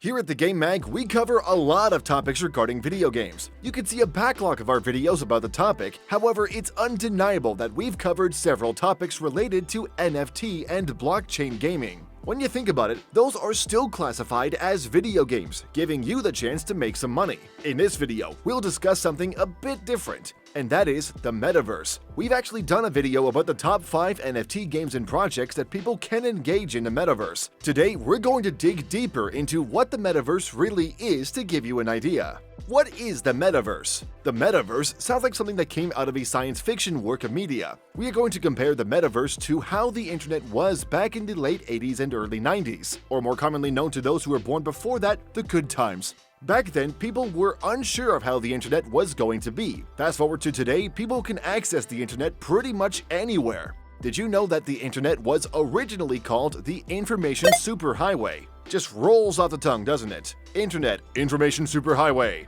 Here at the Game Mag, we cover a lot of topics regarding video games. You can see a backlog of our videos about the topic, however, it's undeniable that we've covered several topics related to NFT and blockchain gaming. When you think about it, those are still classified as video games, giving you the chance to make some money. In this video, we'll discuss something a bit different, and that is the Metaverse. We've actually done a video about the top 5 NFT games and projects that people can engage in the Metaverse. Today, we're going to dig deeper into what the Metaverse really is to give you an idea. What is the Metaverse? The Metaverse sounds like something that came out of a science fiction work of media. We are going to compare the Metaverse to how the internet was back in the late 80s and early 90s, or more commonly known to those who were born before that, the good times. Back then, people were unsure of how the internet was going to be. Fast forward to today, people can access the internet pretty much anywhere. Did you know that the internet was originally called the Information Superhighway? Just rolls off the tongue, doesn't it? Internet, Information Superhighway.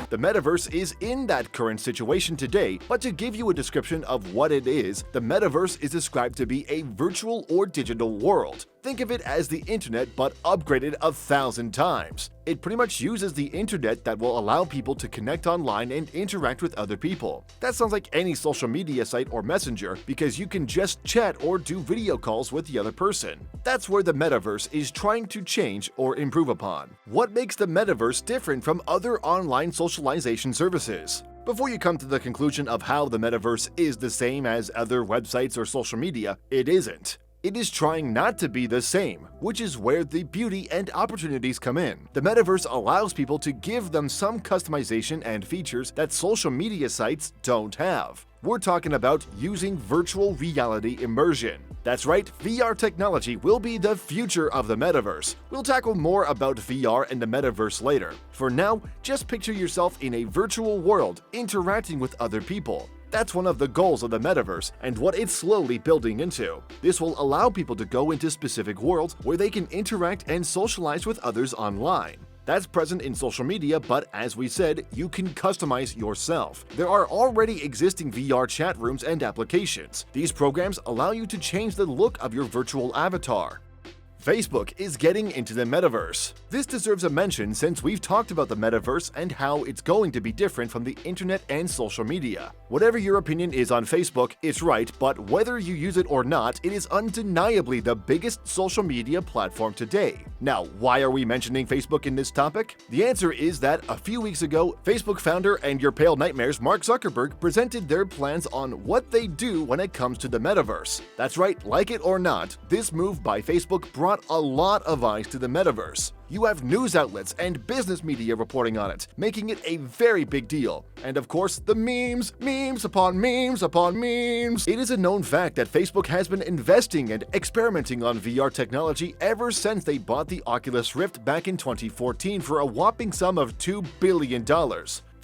The Metaverse is in that current situation today, but to give you a description of what it is, the Metaverse is described to be a virtual or digital world. Think of it as the internet but upgraded 1,000 times. It pretty much uses the internet that will allow people to connect online and interact with other people. That sounds like any social media site or messenger because you can just chat or do video calls with the other person. That's where the Metaverse is trying to change or improve upon. What makes the Metaverse different from other online socialization services? Before you come to the conclusion of how the Metaverse is the same as other websites or social media, it isn't. It is trying not to be the same, which is where the beauty and opportunities come in. The Metaverse allows people to give them some customization and features that social media sites don't have. We're talking about using virtual reality immersion. That's right, VR technology will be the future of the Metaverse. We'll tackle more about VR and the Metaverse later. For now, just picture yourself in a virtual world interacting with other people. That's one of the goals of the Metaverse and what it's slowly building into. This will allow people to go into specific worlds where they can interact and socialize with others online. That's present in social media, but as we said, you can customize yourself. There are already existing VR chat rooms and applications. These programs allow you to change the look of your virtual avatar. Facebook is getting into the Metaverse. This deserves a mention since we've talked about the Metaverse and how it's going to be different from the internet and social media. Whatever your opinion is on Facebook, it's right, but whether you use it or not, it is undeniably the biggest social media platform today. Now, why are we mentioning Facebook in this topic? The answer is that a few weeks ago, Facebook founder and your pale nightmares Mark Zuckerberg presented their plans on what they do when it comes to the Metaverse. That's right, like it or not, this move by Facebook brought a lot of eyes to the Metaverse. You have news outlets and business media reporting on it, making it a very big deal. And of course, the memes upon memes upon memes. It is a known fact that Facebook has been investing and experimenting on VR technology ever since they bought the Oculus Rift back in 2014 for a whopping sum of $2 billion.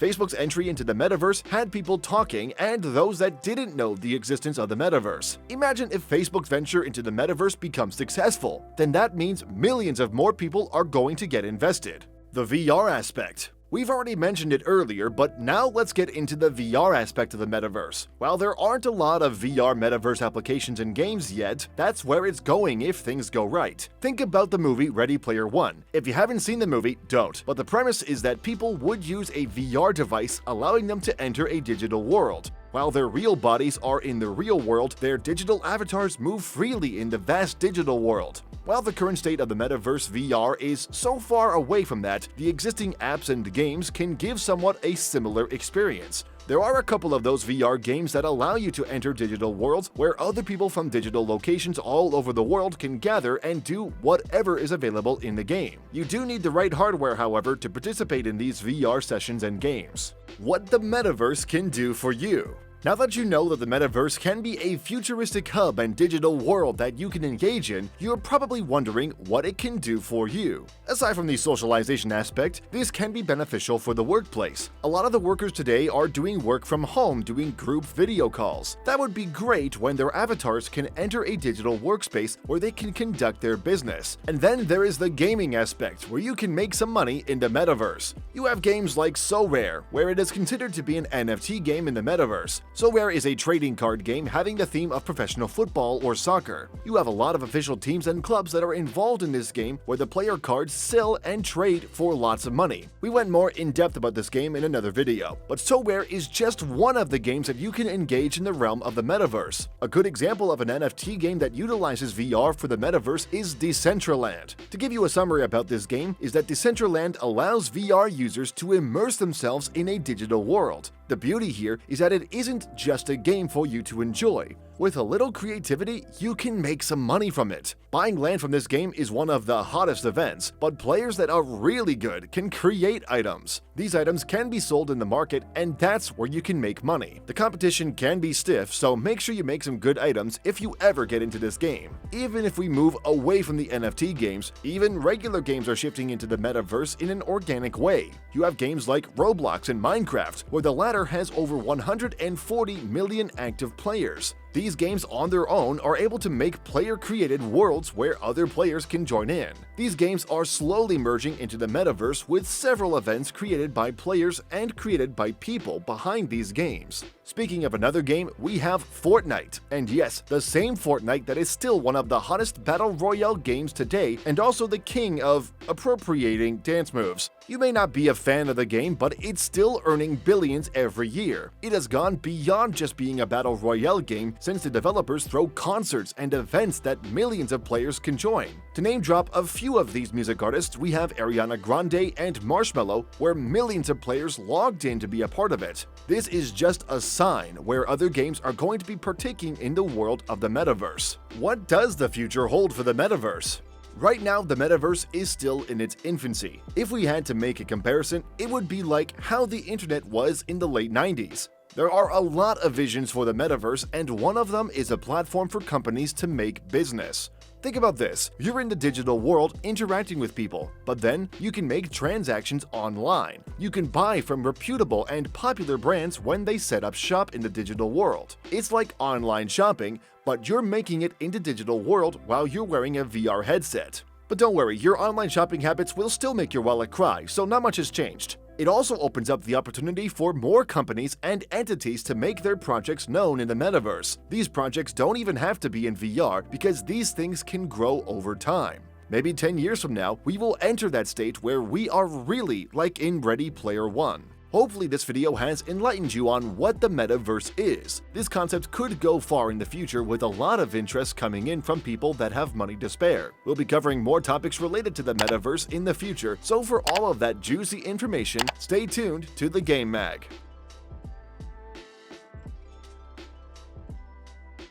Facebook's entry into the Metaverse had people talking and those that didn't know the existence of the Metaverse. Imagine if Facebook's venture into the Metaverse becomes successful, then that means millions of more people are going to get invested. The VR aspect. We've already mentioned it earlier, but now let's get into the VR aspect of the Metaverse. While there aren't a lot of VR Metaverse applications and games yet, that's where it's going if things go right. Think about the movie Ready Player One. If you haven't seen the movie, don't. But the premise is that people would use a VR device allowing them to enter a digital world. While their real bodies are in the real world, their digital avatars move freely in the vast digital world. While the current state of the Metaverse VR is so far away from that, the existing apps and games can give somewhat a similar experience. There are a couple of those VR games that allow you to enter digital worlds where other people from digital locations all over the world can gather and do whatever is available in the game. You do need the right hardware, however, to participate in these VR sessions and games. What the Metaverse can do for you. Now that you know that the Metaverse can be a futuristic hub and digital world that you can engage in, you're probably wondering what it can do for you. Aside from the socialization aspect, this can be beneficial for the workplace. A lot of the workers today are doing work from home doing group video calls. That would be great when their avatars can enter a digital workspace where they can conduct their business. And then there is the gaming aspect, where you can make some money in the Metaverse. You have games like So Rare, where it is considered to be an NFT game in the Metaverse. SoRare is a trading card game having the theme of professional football or soccer. You have a lot of official teams and clubs that are involved in this game where the player cards sell and trade for lots of money. We went more in depth about this game in another video, but SoRare is just one of the games that you can engage in the realm of the metaverse. A good example of an NFT game that utilizes VR for the metaverse is Decentraland. To give you a summary about this game is that Decentraland allows VR users to immerse themselves in a digital world. The beauty here is that it isn't just a game for you to enjoy. With a little creativity, you can make some money from it. Buying land from this game is one of the hottest events, but players that are really good can create items. These items can be sold in the market, and that's where you can make money. The competition can be stiff, so make sure you make some good items if you ever get into this game. Even if we move away from the NFT games, even regular games are shifting into the metaverse in an organic way. You have games like Roblox and Minecraft, where the latter has over 140 million active players. These games on their own are able to make player-created worlds where other players can join in. These games are slowly merging into the metaverse with several events created by players and created by people behind these games. Speaking of another game, we have Fortnite. And yes, the same Fortnite that is still one of the hottest battle royale games today and also the king of appropriating dance moves. You may not be a fan of the game, but it's still earning billions every year. It has gone beyond just being a battle royale game since the developers throw concerts and events that millions of players can join. To name drop a few of these music artists, we have Ariana Grande and Marshmello, where millions of players logged in to be a part of it. This is just a sign where other games are going to be partaking in the world of the metaverse. What does the future hold for the metaverse? Right now, the metaverse is still in its infancy. If we had to make a comparison, it would be like how the internet was in the late 90s. There are a lot of visions for the metaverse, and one of them is a platform for companies to make business. Think about this, you're in the digital world interacting with people, but then you can make transactions online. You can buy from reputable and popular brands when they set up shop in the digital world. It's like online shopping, but you're making it in the digital world while you're wearing a VR headset. But don't worry, your online shopping habits will still make your wallet cry, so not much has changed. It also opens up the opportunity for more companies and entities to make their projects known in the metaverse. These projects don't even have to be in VR because these things can grow over time. Maybe 10 years from now, we will enter that state where we are really like in Ready Player One. Hopefully this video has enlightened you on what the metaverse is. This concept could go far in the future with a lot of interest coming in from people that have money to spare. We'll be covering more topics related to the metaverse in the future, so for all of that juicy information, stay tuned to the Game Mag.